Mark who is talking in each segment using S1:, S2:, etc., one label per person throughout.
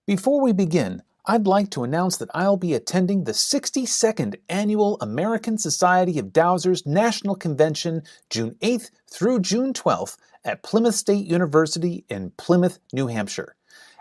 S1: Before we begin, I'd like to announce that I'll be attending the 62nd Annual American Society of Dowsers National Convention June 8th through June 12th at Plymouth State University in Plymouth, New Hampshire.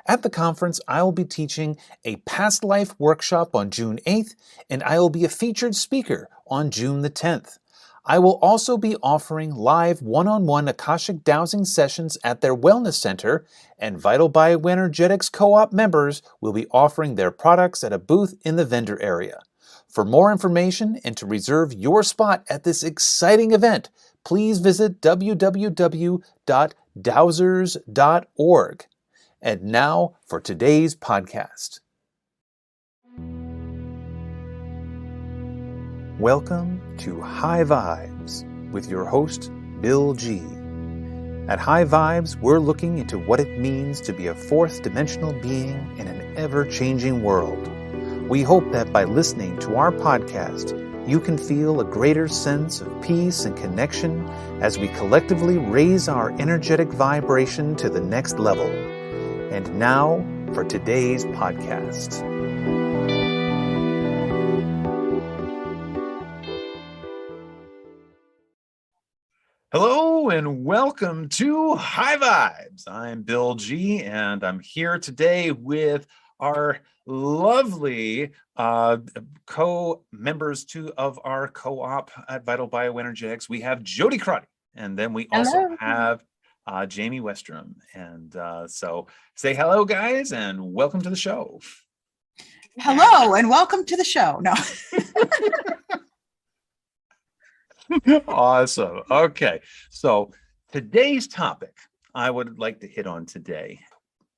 S1: At the conference, I will be teaching a past life workshop on June 8th, and I will be a featured speaker on June the 10th. I will also be offering live one-on-one Akashic Dowsing sessions at their Wellness Center, and Vital Bioenergetics Co-op members will be offering their products at a booth in the vendor area. For more information and to reserve your spot at this exciting event, please visit www.dowsers.org. And now for today's podcast. Welcome to High Vibes with your host, Bill G. At High Vibes, we're looking into what it means to be a fourth dimensional being in an ever-changing world. We hope that by listening to our podcast, you can feel a greater sense of peace and connection as we collectively raise our energetic vibration to the next level. And now for today's podcast.
S2: Hello and welcome to High Vibes. I'm Bill G, and I'm here today with our lovely co-members of our co-op at Vital Bioenergetics. We have Jody Crotty, and then we also have Jayme Westrom. And so say hello, guys, and welcome to the show.
S3: Hello and welcome to the show. No.
S2: Awesome. Okay. So today's topic I would like to hit on today.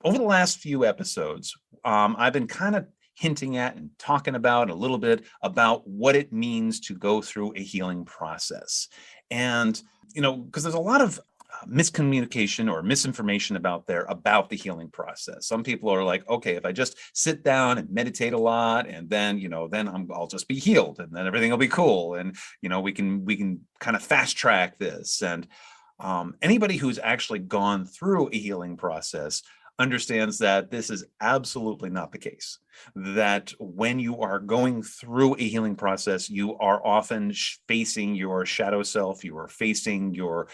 S2: Over the last few episodes, I've been kind of hinting at and talking about a little bit about what it means to go through a healing process. And, because there's a lot of miscommunication or misinformation about the healing process. Some people are like, okay, if I just sit down and meditate a lot, and then I'll just be healed, and then everything will be cool, and we can kind of fast track this. And anybody who's actually gone through a healing process understands that this is absolutely not the case. That when you are going through a healing process, you are often facing your shadow self, you are facing your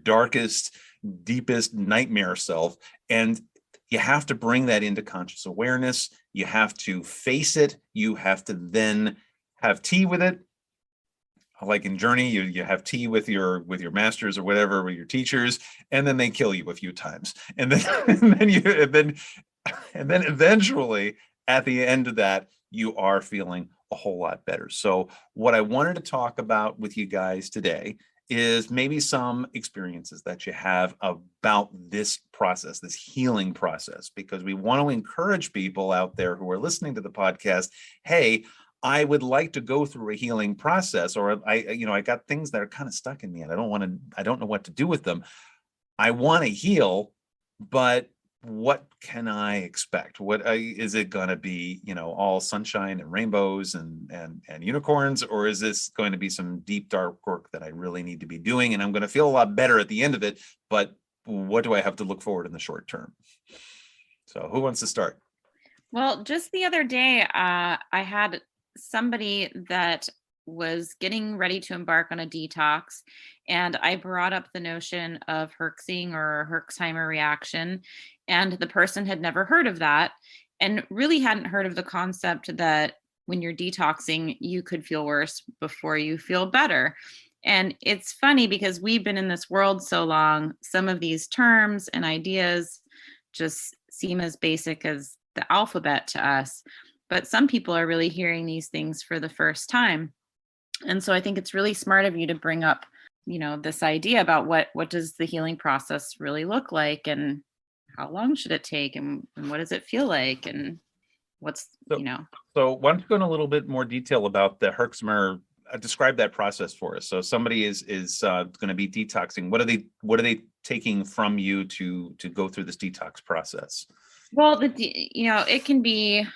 S2: darkest, deepest nightmare self, and you have to bring that into conscious awareness. You have to face it. You have to then have tea with it. Like in Journey, you have tea with your masters or whatever, with your teachers, and then they kill you a few times, and then eventually at the end of that, you are feeling a whole lot better. So what I wanted to talk about with you guys today is maybe some experiences that you have about this process, this healing process, because we want to encourage people out there who are listening to the podcast. Hey, I would like to go through a healing process, or I got things that are kind of stuck in me and I don't know what to do with them. I want to heal, but what can I expect? What is it going to be, all sunshine and rainbows and unicorns, or is this going to be some deep, dark work that I really need to be doing? And I'm going to feel a lot better at the end of it, but what do I have to look forward in the short term? So who wants to start?
S4: Well, just the other day, I had somebody that was getting ready to embark on a detox, and I brought up the notion of Herxing or Herxheimer reaction, and the person had never heard of that and really hadn't heard of the concept that when you're detoxing, you could feel worse before you feel better. And it's funny because we've been in this world so long, some of these terms and ideas just seem as basic as the alphabet to us. But some people are really hearing these things for the first time. And so I think it's really smart of you to bring up, this idea about what does the healing process really look like, and how long should it take, and what does it feel like, and
S2: So why don't you go in a little bit more detail about the Herxheimer, describe that process for us. So somebody is going to be detoxing. What are they taking from you to go through this detox process?
S4: Well, it can be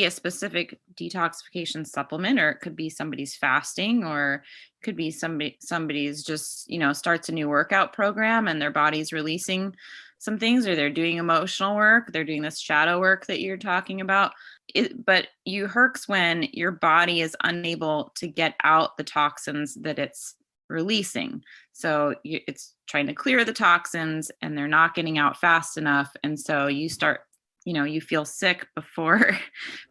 S4: a specific detoxification supplement, or it could be somebody's fasting, or it could be somebody's just, starts a new workout program and their body's releasing some things, or they're doing emotional work, they're doing this shadow work that you're talking about. But you herx when your body is unable to get out the toxins that it's releasing. So it's trying to clear the toxins and they're not getting out fast enough. And so you start, you feel sick before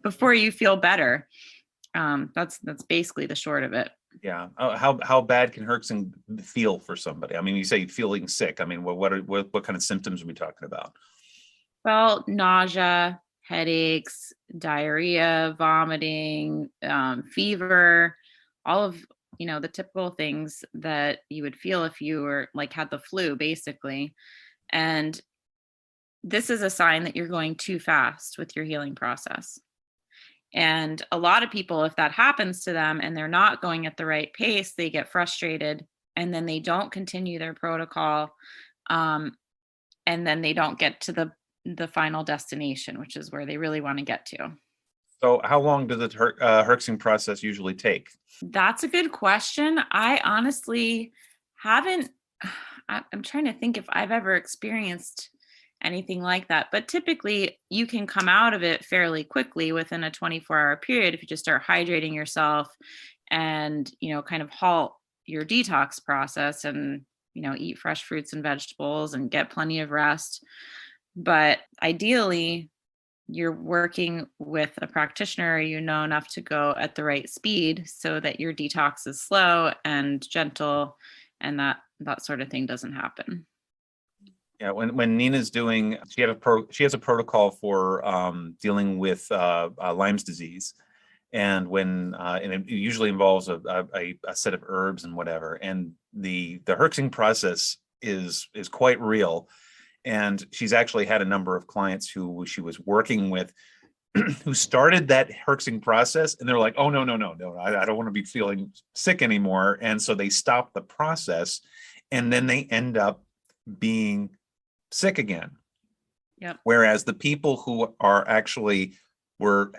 S4: before you feel better. That's basically the short of it.
S2: Yeah. How bad can herxing feel for somebody? I mean, you say feeling sick. I mean, what kind of symptoms are we talking about?
S4: Well, nausea, headaches, diarrhea, vomiting, fever, all of, the typical things that you would feel if you were like had the flu, basically. And this is a sign that you're going too fast with your healing process. And a lot of people, if that happens to them and they're not going at the right pace, they get frustrated and then they don't continue their protocol. And then they don't get to the final destination, which is where they really want to get to.
S2: So how long does the herxing process usually take?
S4: That's a good question. I honestly haven't, I'm trying to think if I've ever experienced anything like that. But typically you can come out of it fairly quickly within a 24-hour period if you just start hydrating yourself and, kind of halt your detox process and, eat fresh fruits and vegetables and get plenty of rest. But ideally, you're working with a practitioner, enough to go at the right speed so that your detox is slow and gentle and that sort of thing doesn't happen.
S2: Yeah, when Nina's doing, she has a protocol for dealing with Lyme's disease, and and it usually involves a set of herbs and whatever. And the herxing process is quite real, and she's actually had a number of clients who she was working with who started that herxing process, and they're like, oh no, I don't want to be feeling sick anymore, and so they stop the process, and then they end up being sick again.
S4: Yep.
S2: Whereas the people who are actually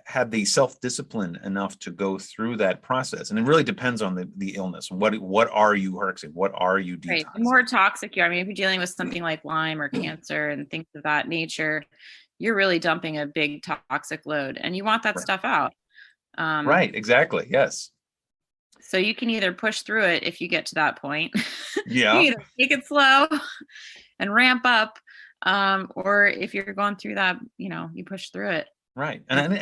S2: had the self-discipline enough to go through that process, and it really depends on the illness. What are you herxing? What are you detoxing?
S4: Right. The more toxic you are, I mean, if you're dealing with something like Lyme or cancer and things of that nature, you're really dumping a big toxic load, and you want that stuff out.
S2: Right. Exactly. Yes.
S4: So you can either push through it if you get to that point.
S2: Yeah.
S4: You either take it slow and ramp up, or if you're going through that, you push through it.
S2: Right. And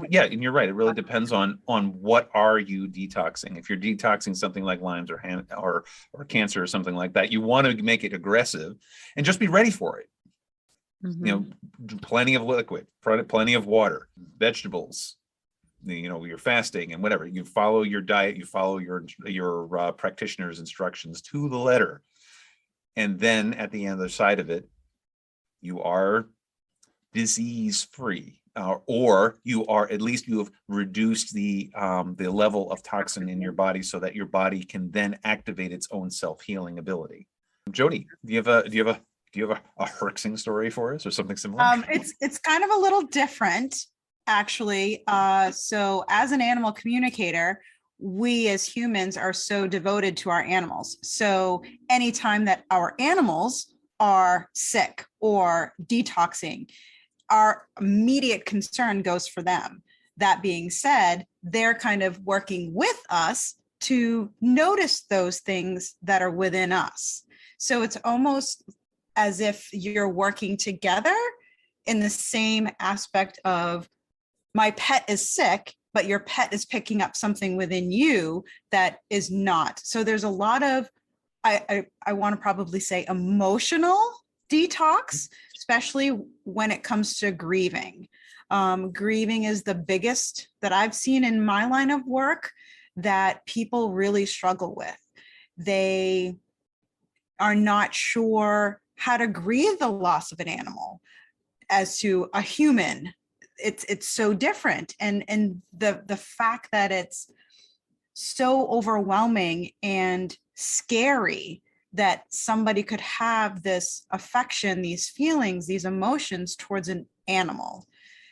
S2: yeah, and you're right. It really depends on what are you detoxing. If you're detoxing something like Lyme's or cancer or something like that, you want to make it aggressive and just be ready for it.
S4: Mm-hmm.
S2: Plenty of liquid, plenty of water, vegetables, you're fasting and whatever. You follow your diet, you follow your practitioner's instructions to the letter. And then at the other side of it, you are disease free, or you have reduced the level of toxin in your body so that your body can then activate its own self-healing ability. Jody, do you have a herxing story for us or something similar?
S3: It's kind of a little different, actually. So as an animal communicator, we as humans are so devoted to our animals. So anytime that our animals are sick or detoxing, our immediate concern goes for them. That being said, they're kind of working with us to notice those things that are within us. So it's almost as if you're working together in the same aspect of my pet is sick, but your pet is picking up something within you that is not. So there's a lot of, I want to probably say, emotional detox, especially when it comes to grieving. Grieving is the biggest that I've seen in my line of work that people really struggle with. They are not sure how to grieve the loss of an animal. As to a human, it's so different. And the fact that it's so overwhelming and scary that somebody could have this affection, these feelings, these emotions towards an animal.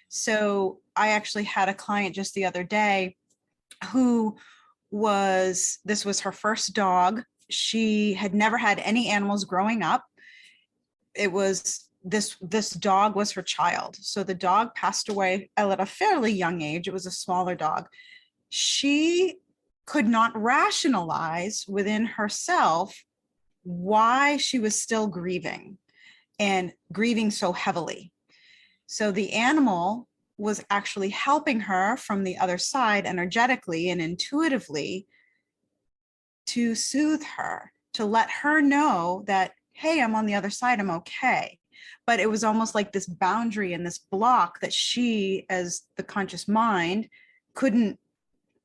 S3: So I actually had a client just the other day who this was her first dog. She had never had any animals growing up. It was this dog was her child. So the dog passed away at a fairly young age. It was a smaller dog. She could not rationalize within herself why she was still grieving and grieving so heavily. So the animal was actually helping her from the other side energetically and intuitively to soothe her, to let her know that, hey, I'm on the other side, I'm okay. But it was almost like this boundary and this block that she, as the conscious mind, couldn't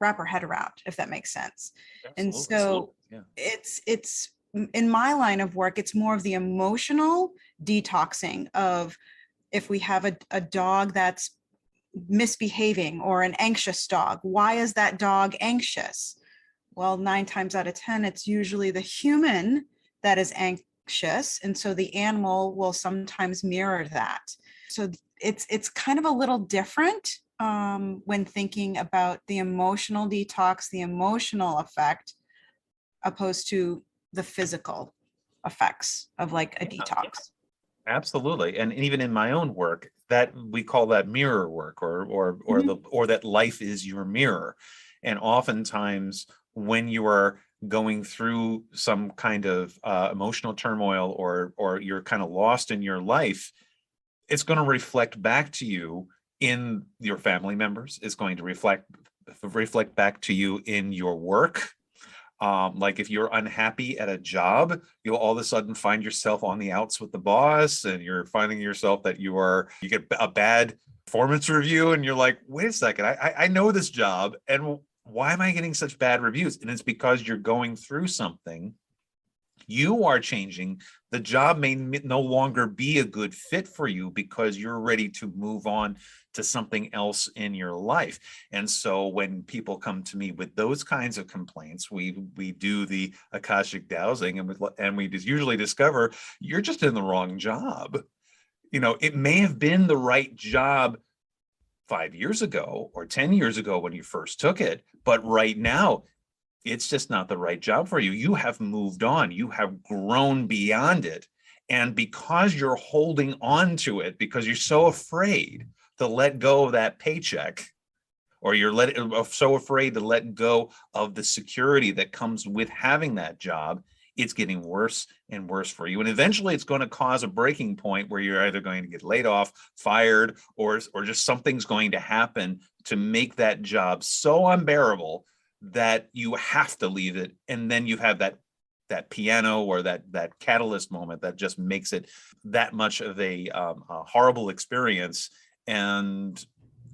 S3: wrap her head around, if that makes sense. And so
S2: Yeah.
S3: it's in my line of work, it's more of the emotional detoxing of, if we have a dog that's misbehaving or an anxious dog, why is that dog anxious? Well, 9 times out of 10, it's usually the human that is anxious. And so the animal will sometimes mirror that. So it's kind of a little different when thinking about the emotional detox, the emotional effect, opposed to the physical effects of like a detox.
S2: Absolutely. And even in my own work, that we call that mirror work, or that life is your mirror. And oftentimes when you are going through some kind of emotional turmoil, or you're kind of lost in your life, it's going to reflect back to you in your family members. It's going to reflect back to you in your work. Like if you're unhappy at a job, you'll all of a sudden find yourself on the outs with the boss, and you're finding yourself that you get a bad performance review, and you're like, wait a second, I know this job, and why am I getting such bad reviews? And it's because you're going through something. You are changing. The job may no longer be a good fit for you because you're ready to move on to something else in your life. And so when people come to me with those kinds of complaints, we do the Akashic Dowsing, and we just usually discover you're just in the wrong job. It may have been the right job 5 years ago or 10 years ago when you first took it, but right now it's just not the right job for you. You have moved on. You have grown beyond it. And because you're holding on to it, because you're so afraid to let go of that paycheck, or you're so afraid to let go of the security that comes with having that job, it's getting worse and worse for you. And eventually it's going to cause a breaking point where you're either going to get laid off, fired, or just something's going to happen to make that job so unbearable that you have to leave it. And then you have that piano, or that catalyst moment that just makes it that much of a horrible experience. And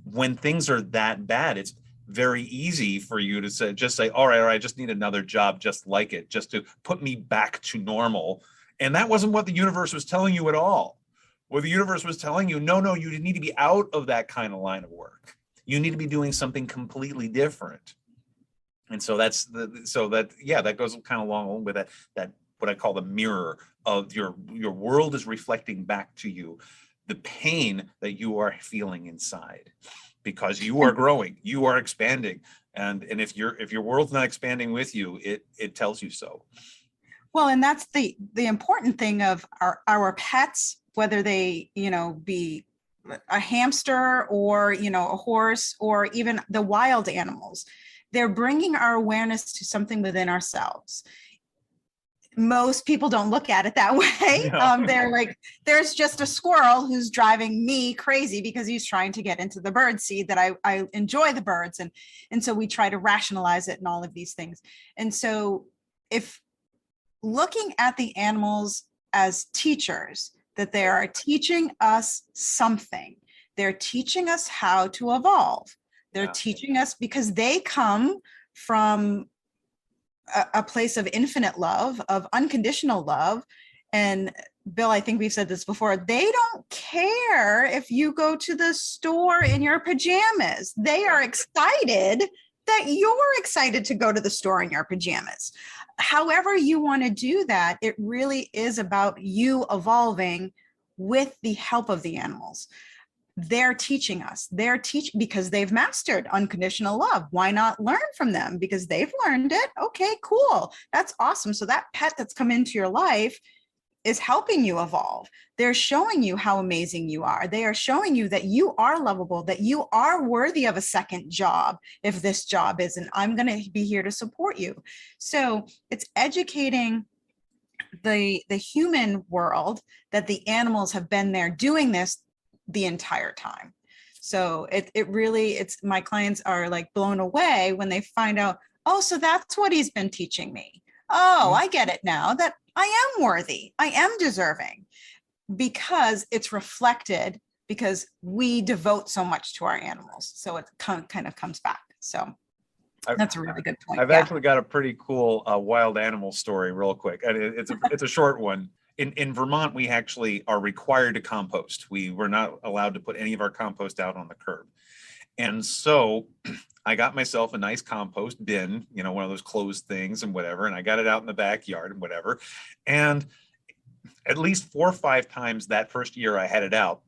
S2: when things are that bad, it's very easy for you to say, all right, I just need another job just like it, just to put me back to normal. And that wasn't what the universe was telling you at all. What the universe was telling you, no, you need to be out of that kind of line of work. You need to be doing something completely different. And so that goes kind of along with that what I call the mirror of your world is reflecting back to you the pain that you are feeling inside, because you are growing, you are expanding, and if your world's not expanding with you, it tells you so.
S3: Well, and that's the important thing of our pets, whether they be a hamster or a horse, or even the wild animals. They're bringing our awareness to something within ourselves. Most people don't look at it that way. No. They're like, there's just a squirrel who's driving me crazy because he's trying to get into the bird seed that I enjoy the birds. And so we try to rationalize it and all of these things. And so if looking at the animals as teachers, that they are teaching us something, they're teaching us how to evolve. They're teaching us because they come from a place of infinite love, of unconditional love. And Bill, I think we've said this before, they don't care if you go to the store in your pajamas. They are excited that you're excited to go to the store in your pajamas. However you want to do that, it really is about you evolving with the help of the animals. They're teaching us. Because they've mastered unconditional love. Why not learn from them? Because they've learned it. Okay, cool. That's awesome. So that pet that's come into your life is helping you evolve. They're showing you how amazing you are. They are showing you that you are lovable, that you are worthy of a second job. If this job isn't, I'm going to be here to support you. So it's educating the human world that the animals have been there doing this the entire time. So it really, it's, my clients are like blown away when they find out, oh, so that's what he's been teaching me. Oh, I get it now, that I am worthy, I am deserving, because it's reflected, because we devote so much to our animals. So it kind of comes back. So that's a really good point.
S2: I've actually got a pretty cool wild animal story real quick. And it's a short one. In Vermont, we actually are required to compost. We were not allowed to put any of our compost out on the curb. And so I got myself a nice compost bin, you know, one of those closed things and whatever, and I got it out in the backyard and whatever. And at least 4 or 5 times that first year I had it out,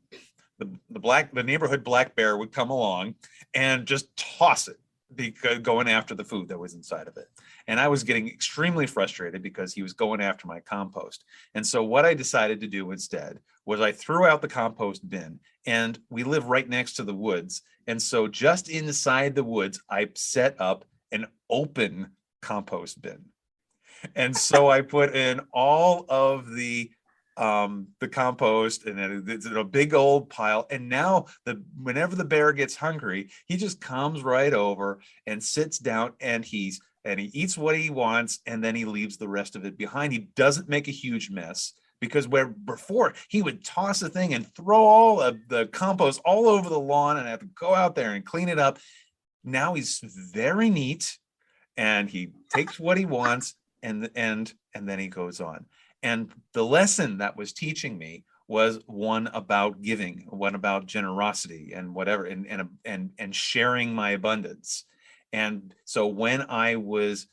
S2: the neighborhood black bear would come along and just toss it, because going after the food that was inside of it. And I was getting extremely frustrated because he was going after my compost. And so what I decided to do instead was I threw out the compost bin, and we live right next to the woods. And so just inside the woods, I set up an open compost bin. And so I put in all of the compost, and then it's in a big old pile. And now whenever the bear gets hungry, he just comes right over and sits down, and he eats what he wants, and then he leaves the rest of it behind. He doesn't make a huge mess, because where before he would toss a thing and throw all of the compost all over the lawn, and I have to go out there and clean it up. Now he's very neat, and he takes what he wants, and then he goes on. And the lesson that was teaching me was one about giving, one about generosity and whatever, and sharing my abundance. And so when I was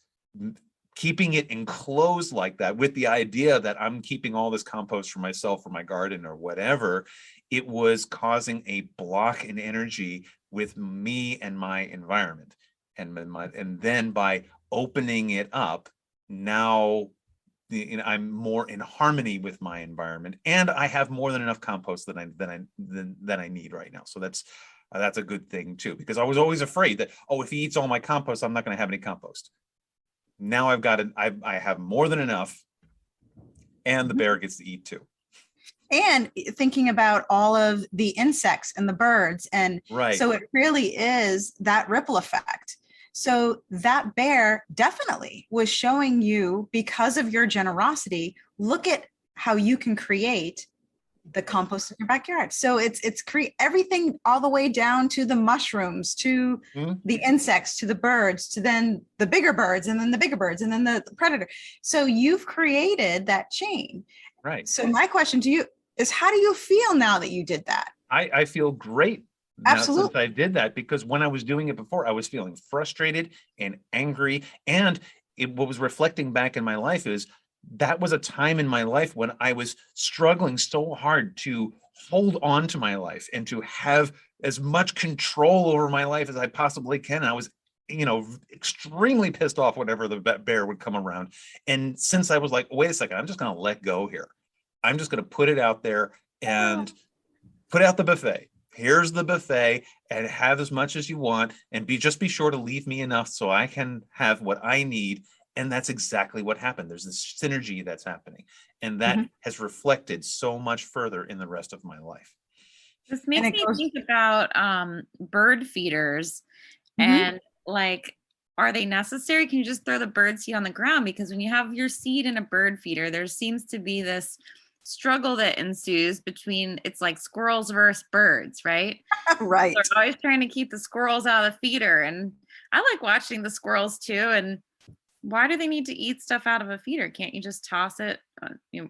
S2: keeping it enclosed like that, with the idea that I'm keeping all this compost for myself, for my garden or whatever, it was causing a block in energy with me and my environment. And then by opening it up, now I'm more in harmony with my environment, and I have more than enough compost than I need right now. So that's a good thing too, because I was always afraid that, oh, if he eats all my compost, I'm not going to have any compost. Now I've got it. I have more than enough, and the bear gets to eat too.
S3: And thinking about all of the insects and the birds, and
S2: right.
S3: So it really is that ripple effect. So that bear definitely was showing you, because of your generosity, look at how you can create the compost in your backyard. So it's create everything, all the way down to the mushrooms, to the insects, to the birds, to then the bigger birds, and then the bigger birds, and then the predator. So you've created that chain.
S2: Right.
S3: So my question to you is, how do you feel now that you did that?
S2: I feel great.
S3: Absolutely.
S2: Since I did that, because when I was doing it before, I was feeling frustrated and angry. And what was reflecting back in my life is that was a time in my life when I was struggling so hard to hold on to my life and to have as much control over my life as I possibly can. And I was, extremely pissed off whenever the bear would come around. And since I was like, wait a second, I'm just going to let go here. I'm just going to put it out there and put out the buffet. Here's the buffet, and have as much as you want, and be sure to leave me enough so I can have what I need. And that's exactly what happened. There's this synergy that's happening, and that has reflected so much further in the rest of my life.
S4: This makes me think about bird feeders, and like, are they necessary? Can you just throw the bird seed on the ground? Because when you have your seed in a bird feeder, there seems to be this struggle that ensues between, it's like squirrels versus birds, right?
S3: Right.
S4: So they're always trying to keep the squirrels out of the feeder, and I like watching the squirrels too. And why do they need to eat stuff out of a feeder? Can't you just toss it?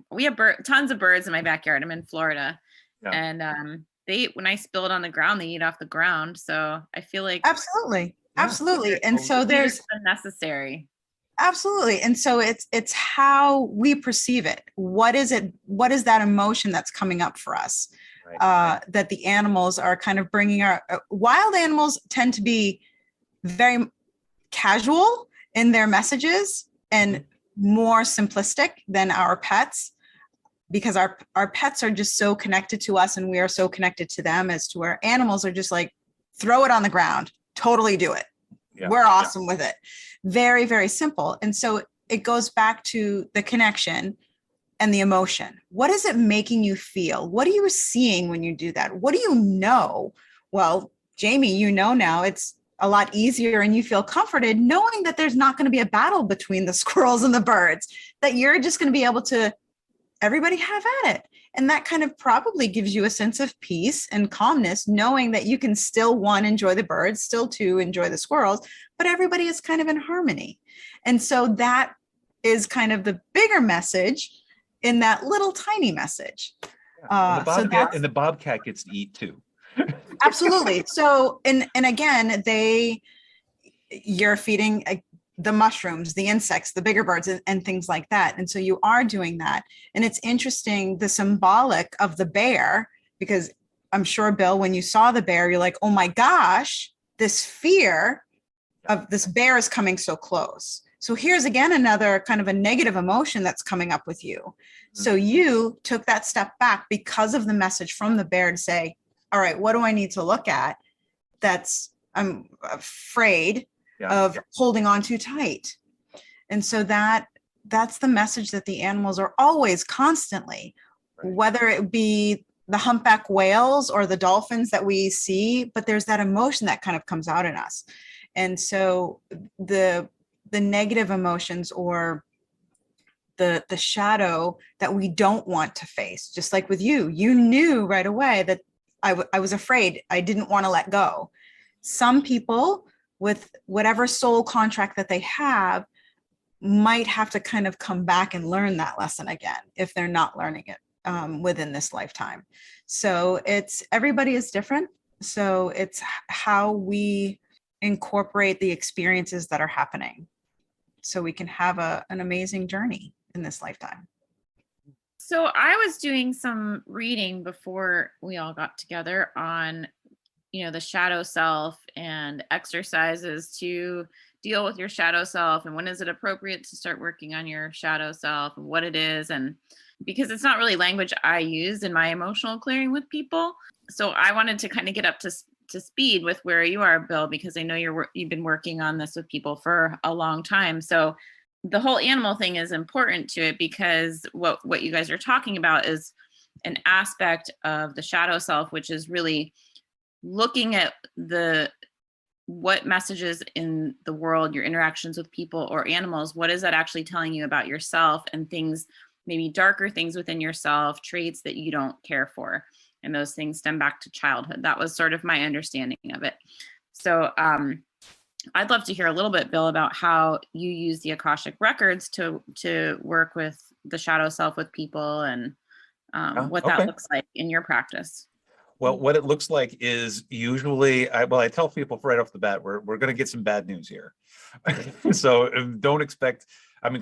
S4: We have tons of birds in my backyard. I'm in Florida, and when I spill it on the ground, they eat off the ground. So I feel like
S3: absolutely. And so there's
S4: unnecessary.
S3: Absolutely. And so it's how we perceive it. What is it? What is that emotion that's coming up for us? Right. That the animals are kind of bringing wild animals tend to be very casual in their messages and more simplistic than our pets. because our pets are just so connected to us and we are so connected to them, as to where animals are just like, throw it on the ground, totally do it.
S2: Yeah.
S3: We're awesome with it. Very, very simple. And so it goes back to the connection and the emotion. What is it making you feel? What are you seeing when you do that? What do you know? Well, Jayme, you know now it's a lot easier and you feel comforted knowing that there's not going to be a battle between the squirrels and the birds, that you're just going to be able to, everybody have at it. And that kind of probably gives you a sense of peace and calmness, knowing that you can still, one, enjoy the birds, still two, enjoy the squirrels, but everybody is kind of in harmony. And so that is kind of the bigger message in that little tiny message.
S2: And the bobcat gets to eat too.
S3: Absolutely. So, and again, you're feeding the mushrooms, the insects, the bigger birds, and things like that. And so you are doing that. And it's interesting, the symbolic of the bear, because I'm sure, Bill, when you saw the bear, you're like, oh my gosh, this fear of this bear is coming so close. So here's again, another kind of a negative emotion that's coming up with you. Mm-hmm. So you took that step back because of the message from the bear to say, all right, what do I need to look at I'm afraid of holding on too tight? And so that's the message that the animals are always constantly, whether it be the humpback whales or the dolphins that we see, but there's that emotion that kind of comes out in us. And so the negative emotions or the shadow that we don't want to face, just like with you knew right away that I was afraid. I didn't want to let go. Some people with whatever soul contract that they have might have to kind of come back and learn that lesson again if they're not learning it within this lifetime. So everybody is different. So it's how we incorporate the experiences that are happening so we can have an amazing journey in this lifetime.
S4: So I was doing some reading before we all got together on, the shadow self and exercises to deal with your shadow self, and when is it appropriate to start working on your shadow self and what it is. And because it's not really language I use in my emotional clearing with people. So I wanted to kind of get up to speed with where you are, Bill, because I know you've been working on this with people for a long time. So the whole animal thing is important to it, because what you guys are talking about is an aspect of the shadow self, which is really looking at what messages in the world, your interactions with people or animals, what is that actually telling you about yourself, and things, maybe darker things within yourself, traits that you don't care for. And those things stem back to childhood. That was sort of my understanding of it. So I'd love to hear a little bit, Bill, about how you use the Akashic records to work with the shadow self with people, and what that looks like in your practice.
S2: Well, what it looks like is usually, I tell people right off the bat, we're going to get some bad news here. So don't expect,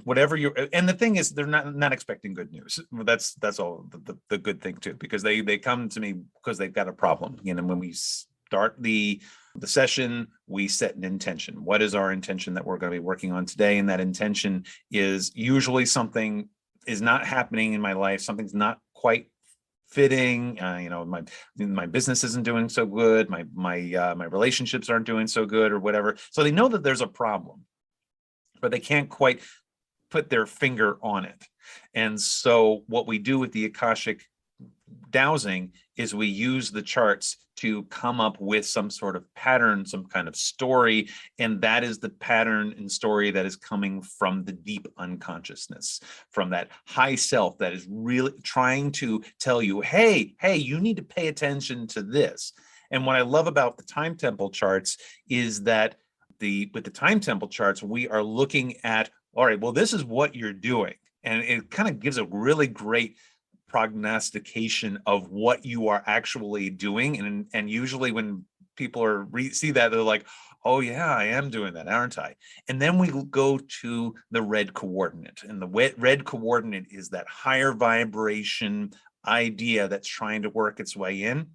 S2: whatever and the thing is, they're not expecting good news. That's all the good thing too, because they come to me because they've got a problem. When we start the session, we set an intention. What is our intention that we're going to be working on today? And that intention is usually something is not happening in my life. Something's not quite fitting. My business isn't doing so good. My relationships aren't doing so good, or whatever. So they know that there's a problem, but they can't quite put their finger on it. And so what we do with the Akashic Dowsing is we use the charts to come up with some sort of pattern, some kind of story. And that is the pattern and story that is coming from the deep unconsciousness, from that high self that is really trying to tell you, hey, you need to pay attention to this. And what I love about the time temple charts is that with the time temple charts, we are looking at, all right, well, this is what you're doing. And it kind of gives a really great prognostication of what you are actually doing. And usually when people see that, they're like, oh yeah, I am doing that, aren't I? And then we go to the red coordinate. And the red coordinate is that higher vibration idea that's trying to work its way in.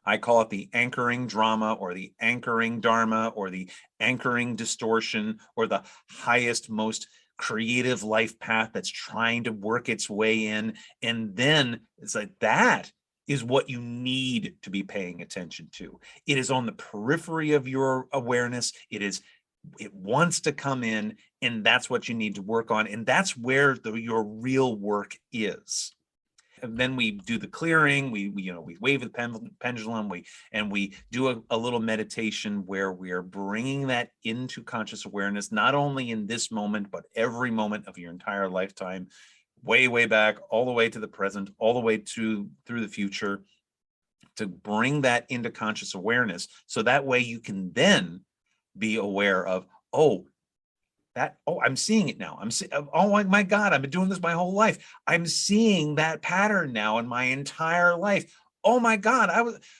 S2: I call it the anchoring drama, or the anchoring dharma, or the anchoring distortion, or the highest, most creative life path that's trying to work its way in. And then it's like, that is what you need to be paying attention to. It is on the periphery of your awareness. It wants to come in, and that's what you need to work on. And that's where your real work is. And then we do the clearing, we wave the pendulum, we do a little meditation where we are bringing that into conscious awareness, not only in this moment, but every moment of your entire lifetime, way back, all the way to the present, all the way through the future, to bring that into conscious awareness. So that way you can then be aware of, I'm seeing it now. Oh my God, I've been doing this my whole life. I'm seeing that pattern now in my entire life. Oh my God,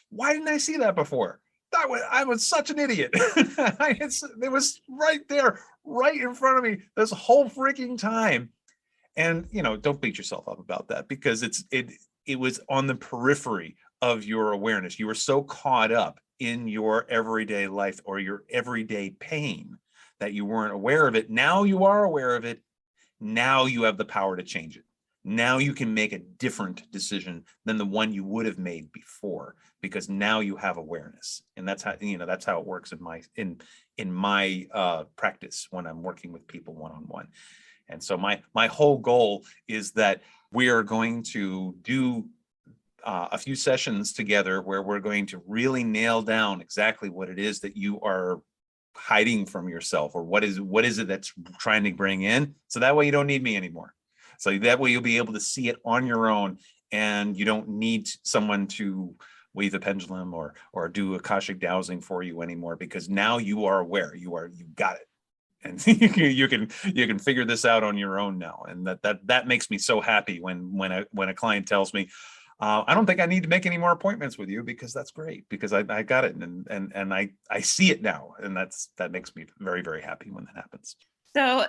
S2: why didn't I see that before? I was such an idiot. It was right there, right in front of me this whole freaking time. And don't beat yourself up about that, because it was on the periphery of your awareness. You were so caught up in your everyday life or your everyday pain that you weren't aware of it. Now you are aware of it. Now you have the power to change it. Now you can make a different decision than the one you would have made before, because now you have awareness. And that's how it works in my practice when I'm working with people one-on-one. And so my whole goal is that we are going to do a few sessions together where we're going to really nail down exactly what it is that you are hiding from yourself, or what is it that's trying to bring in, so that way you don't need me anymore. So that way you'll be able to see it on your own, and you don't need someone to wave the pendulum or do Akashic Dowsing for you anymore, because now you are aware. You got it, and you can figure this out on your own now. And that makes me so happy when a client tells me, I don't think I need to make any more appointments with you, because that's great, because I got it, and I see it now, and that makes me very, very happy when that happens.
S4: So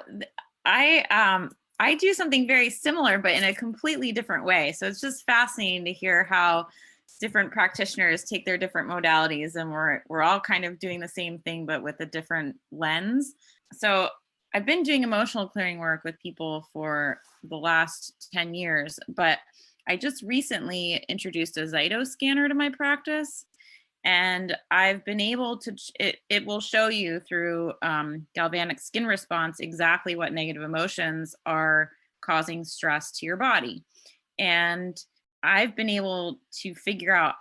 S4: I do something very similar, but in a completely different way. So it's just fascinating to hear how different practitioners take their different modalities, and we're all kind of doing the same thing, but with a different lens. So I've been doing emotional clearing work with people for the last 10 years, but I just recently introduced a Zyto scanner to my practice, and I've been able to, it will show you through galvanic skin response exactly what negative emotions are causing stress to your body. And I've been able to figure out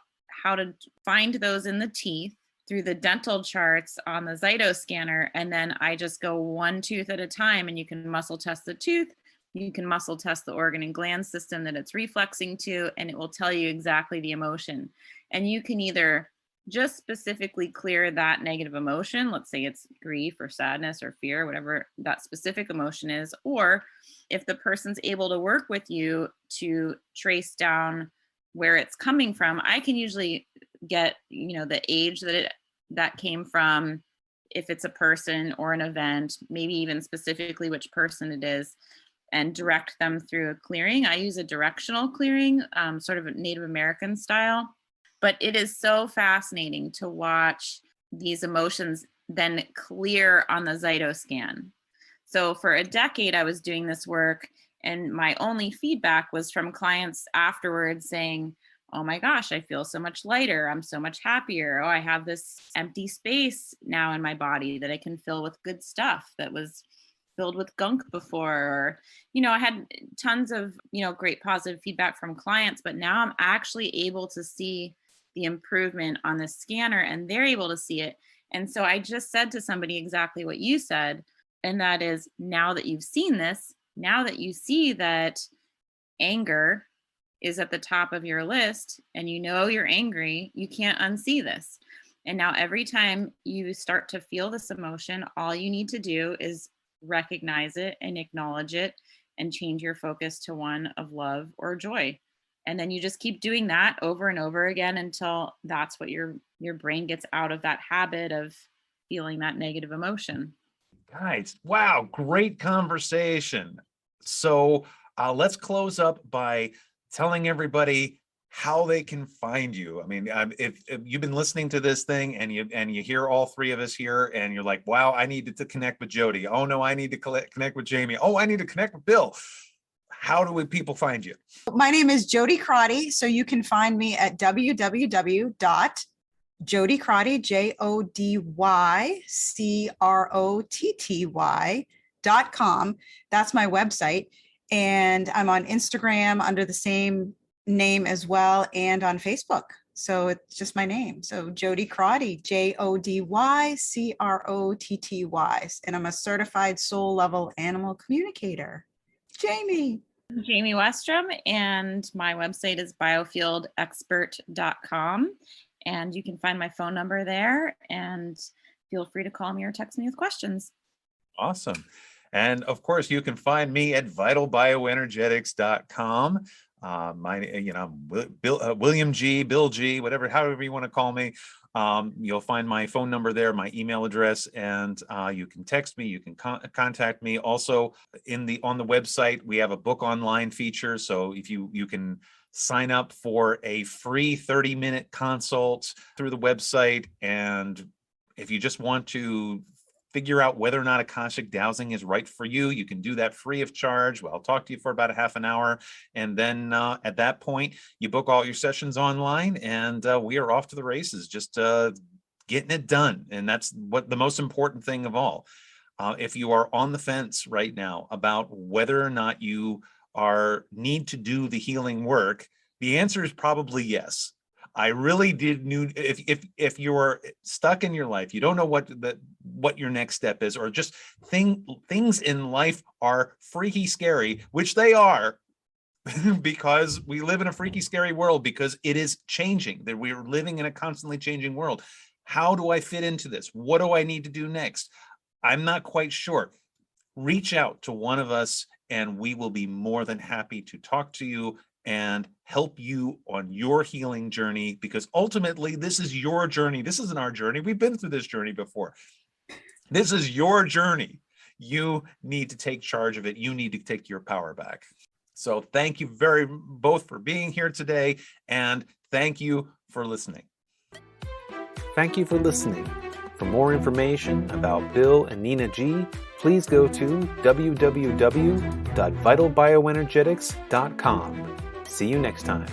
S4: how to find those in the teeth through the dental charts on the Zyto scanner. And then I just go one tooth at a time, and you can muscle test the tooth. You can muscle test the organ and gland system that it's reflexing to, and it will tell you exactly the emotion. And you can either just specifically clear that negative emotion, let's say it's grief or sadness or fear, whatever that specific emotion is, or if the person's able to work with you to trace down where it's coming from, I can usually get, the age that came from, if it's a person or an event, maybe even specifically which person it is, and direct them through a clearing. I use a directional clearing, sort of a Native American style, but it is so fascinating to watch these emotions then clear on the Zyto scan. So for a decade, I was doing this work, and my only feedback was from clients afterwards saying, oh my gosh, I feel so much lighter. I'm so much happier. Oh, I have this empty space now in my body that I can fill with good stuff that was filled with gunk before. Or, I had tons of, great positive feedback from clients, but now I'm actually able to see the improvement on the scanner, and they're able to see it. And so I just said to somebody exactly what you said. And that is, now that you've seen this, now that you see that anger is at the top of your list, and you're angry, you can't unsee this. And now every time you start to feel this emotion, all you need to do is recognize it and acknowledge it, and change your focus to one of love or joy. And then you just keep doing that over and over again until that's what your brain gets out of that habit of feeling that negative emotion.
S2: Guys, wow, great conversation. So let's close up by telling everybody how they can find you. I mean, if you've been listening to this thing and you hear all three of us here and you're like, wow, I need to connect with Jody. Oh no, I need to connect with Jayme. Oh, I need to connect with Bill. How do people find you?
S3: My name is Jody Crotty. So you can find me at www.jodycrotty, JODYCROTTY.com. That's my website. And I'm on Instagram under the same name as well, and on Facebook. So it's just my name. So Jody Crotty, JODYCROTTY. And I'm a certified soul level animal communicator. Jayme.
S4: Jayme Westrom, and my website is biofieldexpert.com. And you can find my phone number there, and feel free to call me or text me with questions.
S2: Awesome. And of course, you can find me at vitalbioenergetics.com. William G, Bill G, however you want to call me. You'll find my phone number there, my email address, and you can text me, you can contact me. Also, on the website, we have a book online feature. So if you can sign up for a free 30-minute consult through the website, and if you just want to figure out whether or not Akashic Dowsing is right for you, you can do that free of charge. Well, I'll talk to you for about a half an hour. And then at that point, you book all your sessions online, and we are off to the races, just getting it done. And that's what the most important thing of all. If you are on the fence right now about whether or not you need to do the healing work, the answer is probably yes. I really did if you're stuck in your life, you don't know what your next step is, or just things in life are freaky scary, which they are, because we live in a freaky scary world, because it is changing, that we're living in a constantly changing world. How do I fit into this? What do I need to do next? I'm not quite sure. Reach out to one of us, and we will be more than happy to talk to you and help you on your healing journey, because ultimately this is your journey. This isn't our journey. We've been through this journey before. This is your journey. You need to take charge of it. You need to take your power back. So thank you both for being here today, and thank you for listening.
S1: Thank you for listening. For more information about Bill and Nina G, please go to www.vitalbioenergetics.com. See you next time.